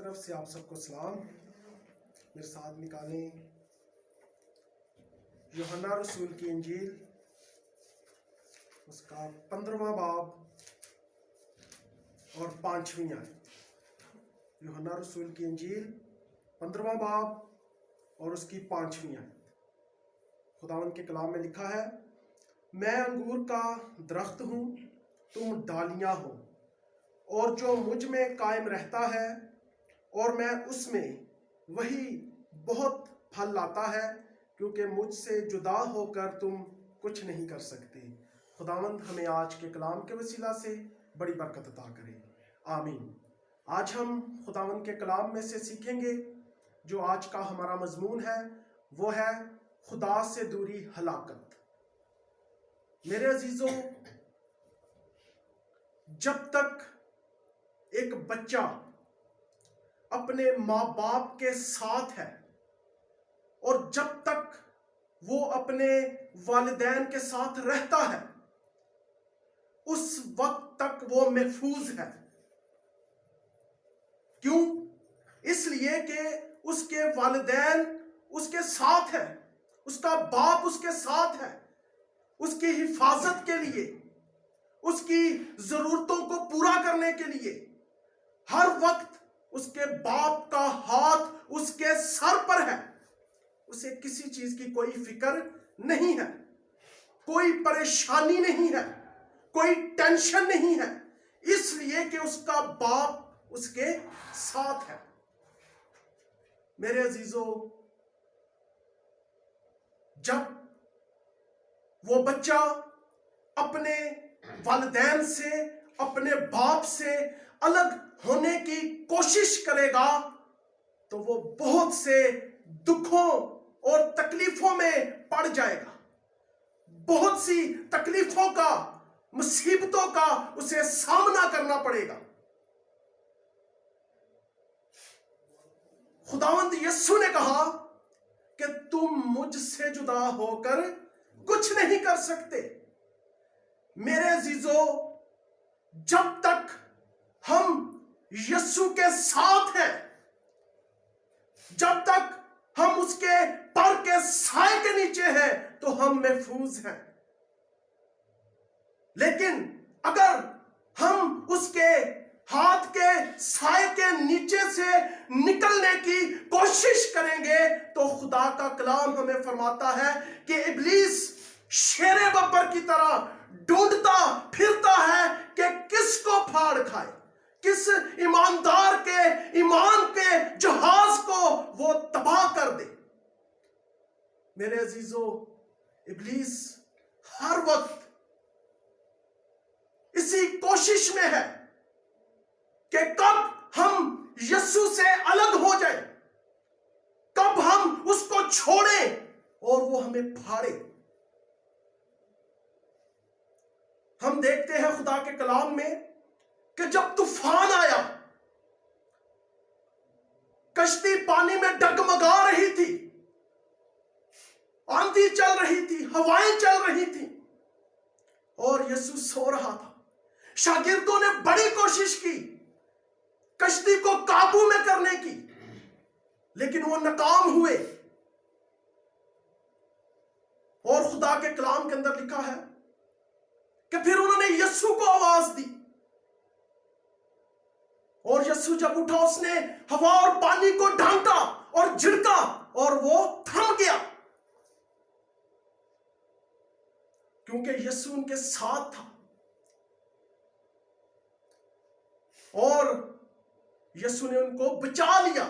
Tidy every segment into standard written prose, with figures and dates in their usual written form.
طرف سے آپ سب کو سلام. میرے ساتھ نکالیں یوحنا رسول کی انجیل، اس کا 15واں باب اور 5ویں آیت. یوحنا رسول کی انجیل 15واں باب اور اس کی 5ویں آیت. خداوند کے کلام میں لکھا ہے، میں انگور کا درخت ہوں، تم ڈالیاں ہو، اور جو مجھ میں قائم رہتا ہے اور میں اس میں، وہی بہت پھل لاتا ہے، کیونکہ مجھ سے جدا ہو کر تم کچھ نہیں کر سکتے. خداوند ہمیں آج کے کلام کے وسیلہ سے بڑی برکت عطا کرے، آمین. آج ہم خداوند کے کلام میں سے سیکھیں گے. جو آج کا ہمارا مضمون ہے وہ ہے خدا سے دوری ہلاکت. میرے عزیزوں، جب تک ایک بچہ اپنے ماں باپ کے ساتھ ہے اور جب تک وہ اپنے والدین کے ساتھ رہتا ہے، اس وقت تک وہ محفوظ ہے. کیوں؟ اس لیے کہ اس کے والدین اس کے ساتھ ہے، اس کا باپ اس کے ساتھ ہے، اس کی حفاظت کے لیے، اس کی ضرورتوں کو پورا کرنے کے لیے. ہر وقت اس کے باپ کا ہاتھ اس کے سر پر ہے. اسے کسی چیز کی کوئی فکر نہیں ہے، کوئی پریشانی نہیں ہے، کوئی ٹینشن نہیں ہے، اس لیے کہ اس کا باپ اس کے ساتھ ہے. میرے عزیزو، جب وہ بچہ اپنے والدین سے، اپنے باپ سے الگ ہونے کی کوشش کرے گا تو وہ بہت سے دکھوں اور تکلیفوں میں پڑ جائے گا. بہت سی تکلیفوں کا، مصیبتوں کا اسے سامنا کرنا پڑے گا. خداوند یسوع نے کہا کہ تم مجھ سے جدا ہو کر کچھ نہیں کر سکتے. میرے عزیزو، جب تک ہم یسوع کے ساتھ ہیں، جب تک ہم اس کے پر کے سائے کے نیچے ہیں تو ہم محفوظ ہیں. لیکن اگر ہم اس کے ہاتھ کے سائے کے نیچے سے نکلنے کی کوشش کریں گے تو خدا کا کلام ہمیں فرماتا ہے کہ ابلیس شیر ببر کی طرح ڈھونڈتا پھرتا ہے کہ کس کو پھاڑ کھائے، کس ایماندار کے ایمان کے جہاز کو وہ تباہ کر دے. میرے عزیزو، ابلیس ہر وقت اسی کوشش میں ہے کہ کب ہم یسوع سے الگ ہو جائیں، کب ہم اس کو چھوڑیں اور وہ ہمیں پھاڑے. ہم دیکھتے ہیں خدا کے کلام میں کہ جب طوفان آیا، کشتی پانی میں ڈگمگا رہی تھی، آندھی چل رہی تھی، ہوائیں چل رہی تھی اور یسوع سو رہا تھا. شاگردوں نے بڑی کوشش کی کشتی کو قابو میں کرنے کی، لیکن وہ ناکام ہوئے. اور خدا کے کلام کے اندر لکھا ہے کہ پھر انہوں نے یسوع کو آواز دی، اور یسوع جب اٹھا اس نے ہوا اور پانی کو ڈھانٹا اور جھڑکا اور وہ تھم گیا، کیونکہ یسوع ان کے ساتھ تھا اور یسوع نے ان کو بچا لیا.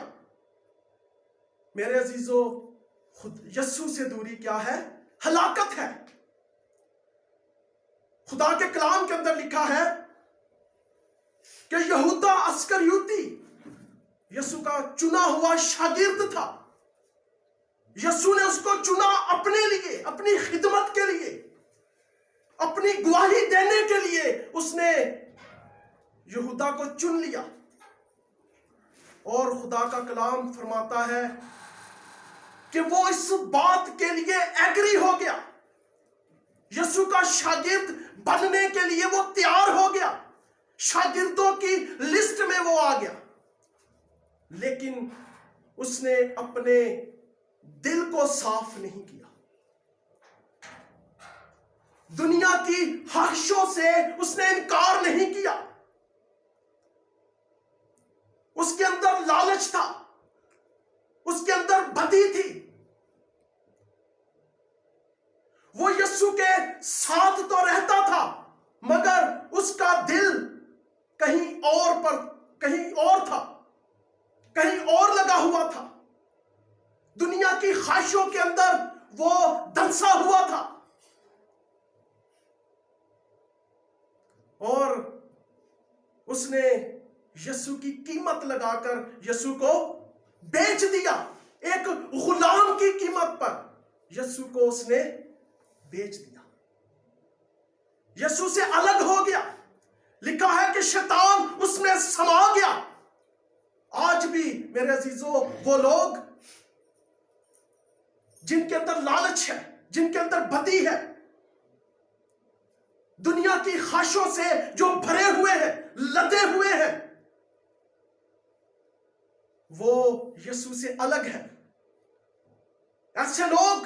میرے عزیزو، یسوع سے دوری کیا ہے؟ ہلاکت ہے. خدا کے کلام کے اندر لکھا ہے کہ یہودا اسکریوتی یسوع کا چنا ہوا شاگرد تھا. یسوع نے اس کو چنا اپنے لیے، اپنی خدمت کے لیے، اپنی گواہی دینے کے لیے. اس نے یہودا کو چن لیا. اور خدا کا کلام فرماتا ہے کہ وہ اس بات کے لیے ایگری ہو گیا، یسوع کا شاگرد بننے کے لیے وہ تیار ہو گیا، شاگردوں کی لسٹ میں وہ آ گیا. لیکن اس نے اپنے دل کو صاف نہیں کیا. دنیا کی خواہشوں سے اس نے انکار نہیں کیا. اس کے اندر لالچ تھا, اس کے اندر بدی تھی. وہ یسوع کے ساتھ تو رہتا تھا مگر اس کا دل کہیں اور تھا, کہیں اور لگا ہوا تھا. دنیا کی خواہشوں کے اندر وہ دنسا ہوا تھا. اور اس نے یسوع کی قیمت لگا کر یسوع کو بیچ دیا. ایک غلام کی قیمت پر یسوع کو اس نے بیچ دیا. یسوع سے الگ ہو گیا. لکھا ہے کہ شیطان اس میں سما گیا. آج بھی میرے عزیزو وہ لوگ جن کے اندر لالچ ہے, جن کے اندر بدی ہے, دنیا کی خواہشوں سے جو بھرے ہوئے ہیں, لدے ہوئے ہیں, وہ یسوع سے الگ ہے. ایسے لوگ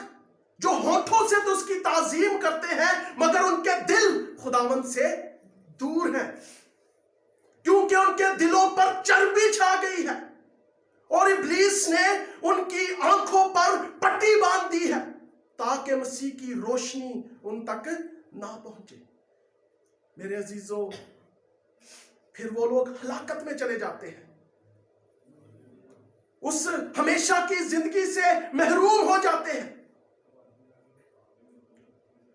جو ہونٹوں سے تو اس کی تعظیم کرتے ہیں مگر ان کے دل خداوند سے دور ہیں, کیونکہ ان کے دلوں پر چربی چھا گئی ہے اور ابلیس نے ان کی آنکھوں پر پٹی باندھ دی ہے تاکہ مسیح کی روشنی ان تک نہ پہنچے. میرے عزیزو, پھر وہ لوگ ہلاکت میں چلے جاتے ہیں, اس ہمیشہ کی زندگی سے محروم ہو جاتے ہیں.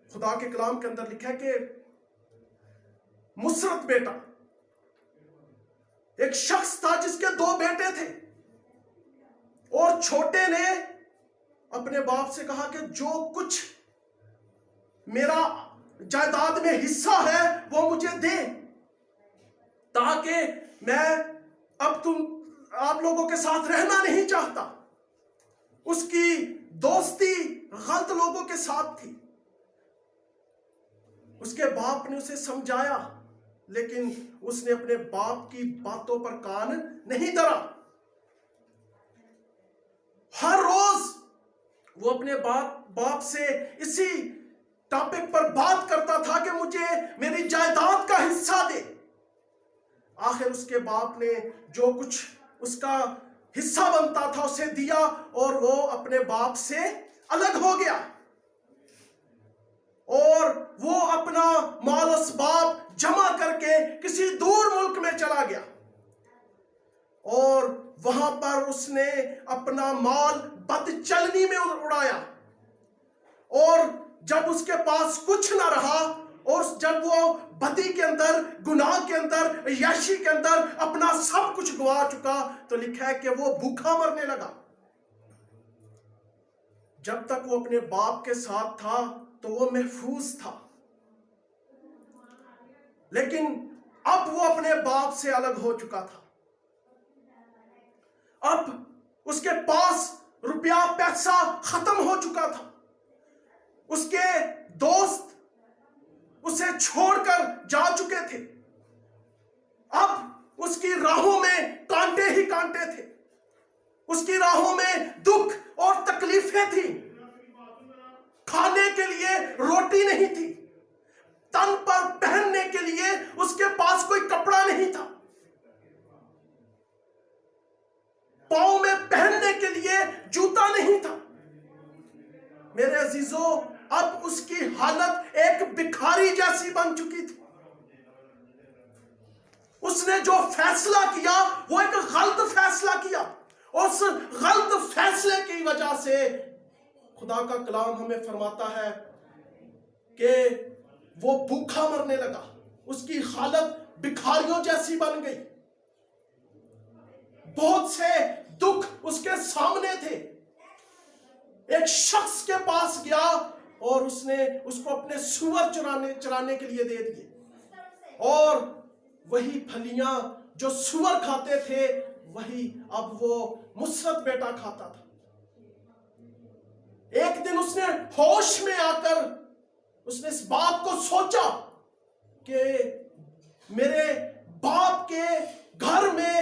خدا کے کلام کے اندر لکھا ہے کہ مسرت بیٹا ایک شخص تھا جس کے 2 بیٹے تھے, اور چھوٹے نے اپنے باپ سے کہا کہ جو کچھ میرا جائیداد میں حصہ ہے وہ مجھے دے, تاکہ میں اب آپ لوگوں کے ساتھ رہنا نہیں چاہتا. اس کی دوستی غلط لوگوں کے ساتھ تھی. اس کے باپ نے اسے سمجھایا لیکن اس نے اپنے باپ کی باتوں پر کان نہیں دھرا. ہر روز وہ اپنے باپ سے اسی ٹاپک پر بات کرتا تھا کہ مجھے میری جائیداد کا حصہ دے. آخر اس کے باپ نے جو کچھ اس کا حصہ بنتا تھا اسے دیا اور وہ اپنے باپ سے الگ ہو گیا, اور وہ اپنا مال و اسباب جمع کر کے کسی دور ملک میں چلا گیا, اور وہاں پر اس نے اپنا مال بد چلنی میں اڑایا. اور جب اس کے پاس کچھ نہ رہا اور جب وہ بدی کے اندر, گناہ کے اندر, عیاشی کے اندر اپنا سب کچھ گوا چکا تو لکھا ہے کہ وہ بھوکا مرنے لگا. جب تک وہ اپنے باپ کے ساتھ تھا تو وہ محفوظ تھا, لیکن اب وہ اپنے باپ سے الگ ہو چکا تھا. اب اس کے پاس روپیہ پیسہ ختم ہو چکا تھا. اس کے دوست اسے چھوڑ کر جا چکے تھے. اب اس کی راہوں میں کانٹے ہی کانٹے تھے. اس کی راہوں میں دکھ اور تکلیفیں تھیں. کھانے کے لیے روٹی نہیں تھی, تن پر پہننے کے لیے اس کے پاس کوئی کپڑا نہیں تھا, پاؤں میں پہننے کے لیے جوتا نہیں تھا. میرے عزیزو, اب اس کی حالت ایک بھکاری جیسی بن چکی تھی. اس نے جو فیصلہ کیا وہ ایک غلط فیصلہ کیا, اور اس غلط فیصلے کی وجہ سے خدا کا کلام ہمیں فرماتا ہے کہ وہ بھوکا مرنے لگا. اس کی حالت بھکاریوں جیسی بن گئی. بہت سے دکھ اس کے سامنے تھے. ایک شخص کے پاس گیا اور اس نے اس کو اپنے سور چرانے کے لیے دے دیے, اور وہی پھلیاں جو سور کھاتے تھے وہی اب وہ مسرت بیٹا کھاتا تھا. ایک دن اس نے ہوش میں آ کر اس نے اس بات کو سوچا کہ میرے باپ کے گھر میں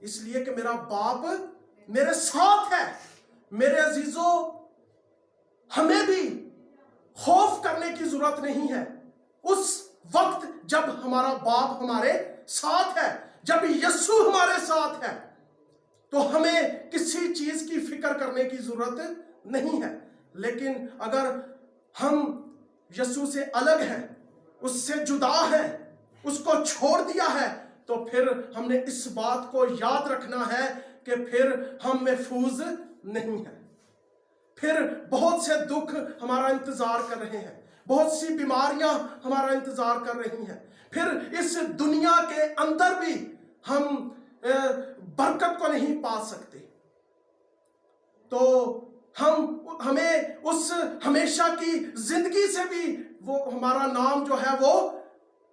اس لیے کہ میرا باپ میرے ساتھ ہے۔ میرے عزیزوں، ہمیں بھی خوف کرنے کی ضرورت نہیں ہے اس وقت جب ہمارا باپ ہمارے ساتھ ہے، جب یسوع ہمارے ساتھ ہے تو ہمیں کسی چیز کی فکر کرنے کی ضرورت نہیں ہے۔ لیکن اگر ہم یسوع سے الگ ہیں، اس سے جدا ہیں، اس کو چھوڑ دیا ہے، تو پھر ہم نے اس بات کو یاد رکھنا ہے کہ پھر ہم محفوظ نہیں ہیں۔ پھر بہت سے دکھ ہمارا انتظار کر رہے ہیں، بہت سی بیماریاں ہمارا انتظار کر رہی ہیں، پھر اس دنیا کے اندر بھی ہم برکت کو نہیں پا سکتے، تو ہمیں اس ہمیشہ کی زندگی سے بھی وہ ہمارا نام جو ہے وہ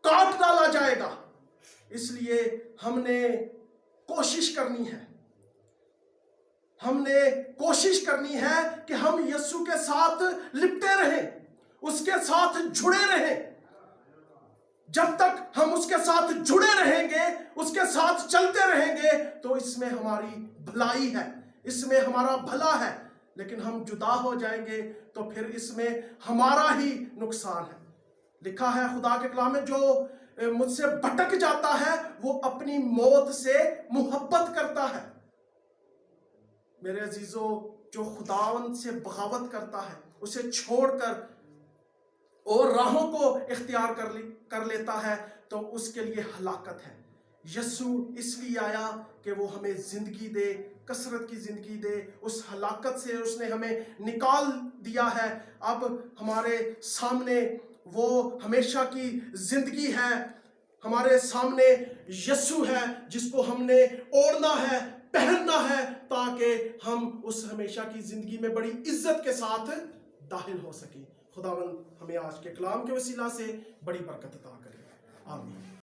کاٹ ڈالا جائے گا۔ اس لیے ہم نے کوشش کرنی ہے، کہ ہم یسوع کے ساتھ لپٹے رہیں، اس کے ساتھ جڑے رہیں۔ جب تک ہم اس کے ساتھ جڑے رہیں گے، اس کے ساتھ چلتے رہیں گے، تو اس میں ہماری بھلائی ہے، اس میں ہمارا بھلا ہے۔ لیکن ہم جدا ہو جائیں گے تو پھر اس میں ہمارا ہی نقصان ہے۔ لکھا ہے خدا کے کلام میں، جو مجھ سے بھٹک جاتا ہے وہ اپنی موت سے محبت کرتا ہے۔ میرے عزیزوں، جو خداوند سے بغاوت کرتا ہے، اسے چھوڑ کر اور راہوں کو اختیار کر لیتا ہے، تو اس کے لیے ہلاکت ہے۔ یسوع اس لیے آیا کہ وہ ہمیں زندگی دے، کثرت کی زندگی دے، اس ہلاکت سے اس نے ہمیں نکال دیا ہے۔ اب ہمارے سامنے وہ ہمیشہ کی زندگی ہے، ہمارے سامنے یسوع ہے جس کو ہم نے اوڑھنا ہے، پہننا ہے، تاکہ ہم اس ہمیشہ کی زندگی میں بڑی عزت کے ساتھ داخل ہو سکیں۔ خداوند ہمیں آج کے کلام کے وسیلہ سے بڑی برکت عطا کرے۔ آمین۔